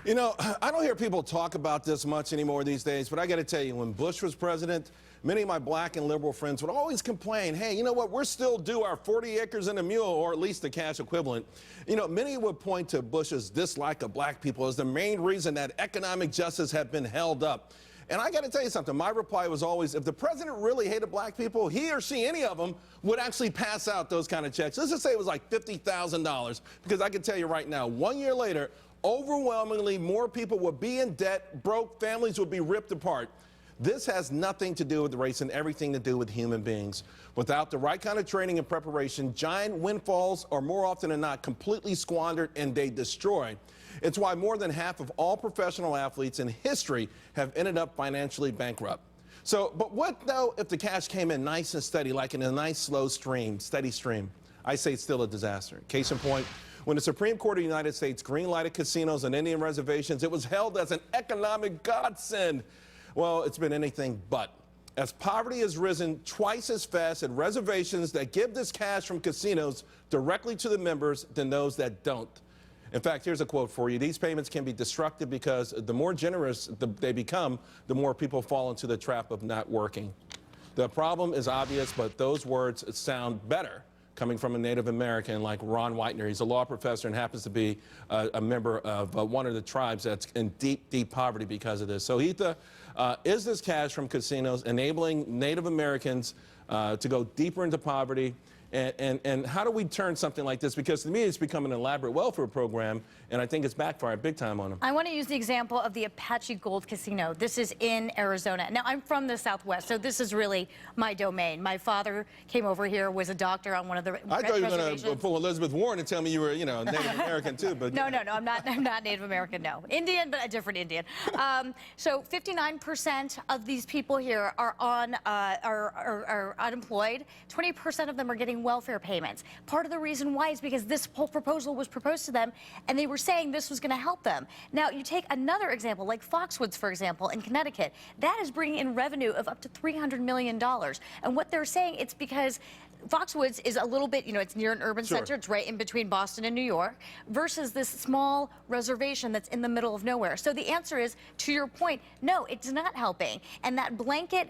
You know, I don't hear people talk about this much anymore these days, but I got to tell you, when Bush was president, many of my black and liberal friends would always complain, hey, you know what, we're still due our 40 acres and a mule, or at least the cash equivalent. You know, many would point to Bush's dislike of black people as the main reason that economic justice had been held up. And I got to tell you something, my reply was always, if the president really hated black people, he or she, any of them, would actually pass out those kind of checks. Let's just say it was like $50,000, because I can tell you right now, 1 year later, overwhelmingly more people would be in debt, broke, families would be ripped apart. This has nothing to do with race and everything to do with human beings. Without the right kind of training and preparation, giant windfalls are more often than not completely squandered and they destroy. It's why more than half of all professional athletes in history have ended up financially bankrupt. So, but what though if the cash came in nice and steady, like in a nice slow stream, steady stream? I say it's still a disaster. Case in point, when the Supreme Court of the United States green-lighted casinos on Indian reservations, it was hailed as an economic godsend. Well, it's been anything but. As poverty has risen twice as fast at reservations that give this cash from casinos directly to the members than those that don't. In fact, here's a quote for you. These payments can be destructive because the more generous they become, the more people fall into the trap of not working. The problem is obvious, but those words sound better coming from a Native American like Ron Whitener. He's a law professor and happens to be a member of one of the tribes that's in deep, deep poverty because of this. So, Heatha, is this cash from casinos enabling Native Americans to go deeper into poverty? And how do we turn something like this? Because to me, it's become an elaborate welfare program, and I think it's backfired big time on them. I want to use the example of the Apache Gold Casino. This is in Arizona. Now, I'm from the Southwest, so this is really my domain. My father came over here, was a doctor on one of the I thought you were going to pull Elizabeth Warren and tell me you were, you know, Native American too. But no, I'm not Native American, no. Indian, but a different Indian. So 59% of these people here are are unemployed. 20% of them are getting welfare payments. Part of the reason why is because this whole proposal was proposed to them and they were saying this was going to help them. Now, you take another example, like Foxwoods, for example, in Connecticut. That is bringing in revenue of up to $300 million. And what they're saying, it's because Foxwoods is a little bit, you know, it's near an urban center. It's right in between Boston and New York, versus this small reservation that's in the middle of nowhere. So the answer is, to your point, no, it's not helping. And that blanket,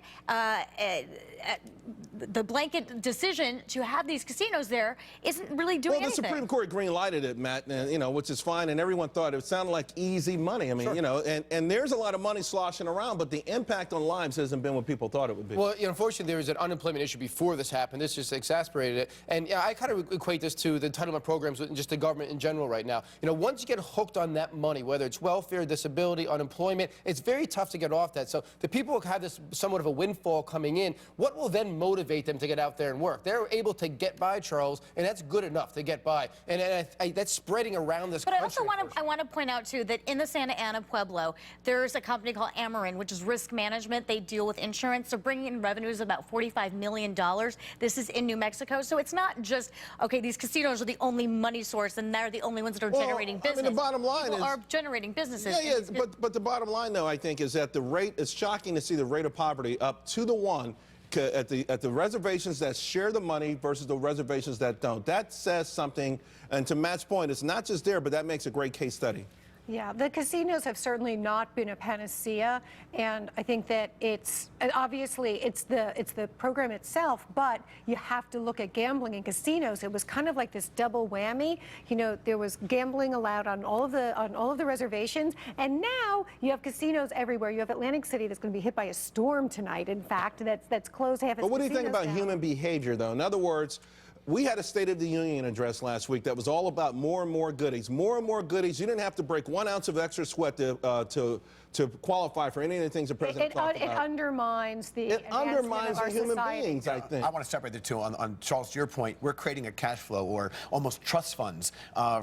the blanket decision to have these casinos there isn't really doing anything. Well, the Supreme Court green-lighted it, Matt, and, you know, which is fine, and everyone thought it sounded like easy money. I mean, you know, and there's a lot of money sloshing around, but the impact on lives hasn't been what people thought it would be. Well, you know, unfortunately, there was an unemployment issue before this happened. This just exasperated it. And yeah, I kind of equate this to the entitlement programs and just the government in general right now. You know, once you get hooked on that money, whether it's welfare, disability, unemployment, it's very tough to get off that. So the people who have this somewhat of a windfall coming in, what will then motivate them to get out there and work? They're able to get by, Charles, and that's good enough to get by. And that's spreading around this country. But I want to point out, too, that in the Santa Ana Pueblo, there's a company called Amarin, which is risk management. They deal with insurance. They're bringing in revenues of about $45 million. This is in New Mexico. So it's not just, okay, these casinos are the only money source and they're the only ones that are generating business. I mean, the bottom line People is, are generating businesses. Yeah, but the bottom line, though, I think, is that the rate, it's shocking to see the rate of poverty up 2-to-1 at the reservations that share the money versus the reservations that don't. That says something, and to Matt's point, it's not just there, but that makes a great case study. Yeah, the casinos have certainly not been a panacea, and I think that it's obviously it's the program itself, but you have to look at gambling and casinos. It was kind of like this double whammy. You know, there was gambling allowed on all of the reservations, and now you have casinos everywhere. You have Atlantic City that's going to be hit by a storm tonight. In fact, that's closed half its casinos. But what do you think about now. human behavior, though? In other words, we had a State of the Union address last week that was all about more and more goodies. More and more goodies. You didn't have to break 1 ounce of extra sweat to qualify for any of the things the president talked about. It undermines the human beings, I think. I want to separate the two. On Charles, to your point, we're creating a cash flow or almost trust funds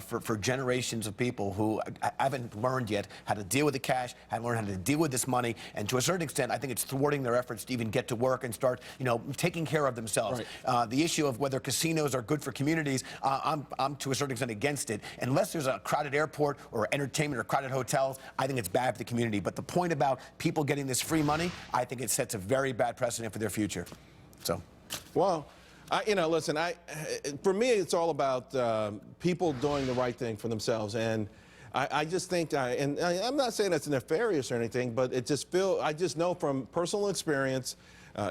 for generations of people who haven't learned yet how to deal with the cash, haven't learned how to deal with this money, and to a certain extent, I think it's thwarting their efforts to even get to work and start, you know, taking care of themselves. Right. The issue of whether casinos are good for communities, I'm to a certain extent against it. Unless there's a crowded airport or entertainment or crowded hotels, I think it's bad for the community. But the point about people getting this free money, I think it sets a very bad precedent for their future. So, well, you know, listen, for me, it's all about people doing the right thing for themselves. And I just think, and I'm not saying it's nefarious or anything, but I just know from personal experience,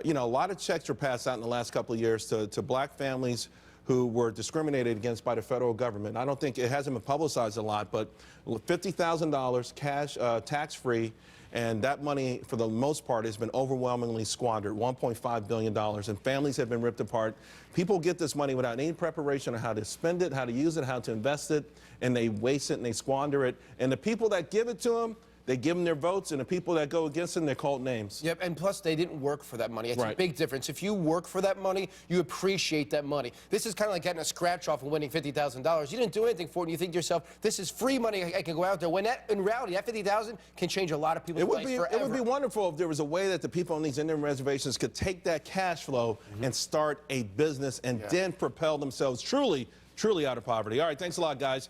you know, a lot of checks were passed out in the last couple of years to black families who were discriminated against by the federal government. I don't think it hasn't been publicized a lot, but $50,000 cash, tax-free, and that money, for the most part, has been overwhelmingly squandered, $1.5 billion, and families have been ripped apart. People get this money without any preparation on how to spend it, how to use it, how to invest it, and they waste it and they squander it. And the people that give it to them, they give them their votes, and the people that go against them, they're called names. Yep, and plus they didn't work for that money. It's a big difference. If you work for that money, you appreciate that money. This is kind of like getting a scratch off and winning $50,000. You didn't do anything for it, and you think to yourself, this is free money, I can go out there. When that, in reality, that $50,000 can change a lot of people's lives forever. It would be wonderful if there was a way that the people on these Indian reservations could take that cash flow and start a business and then propel themselves truly out of poverty. All right, thanks a lot, guys.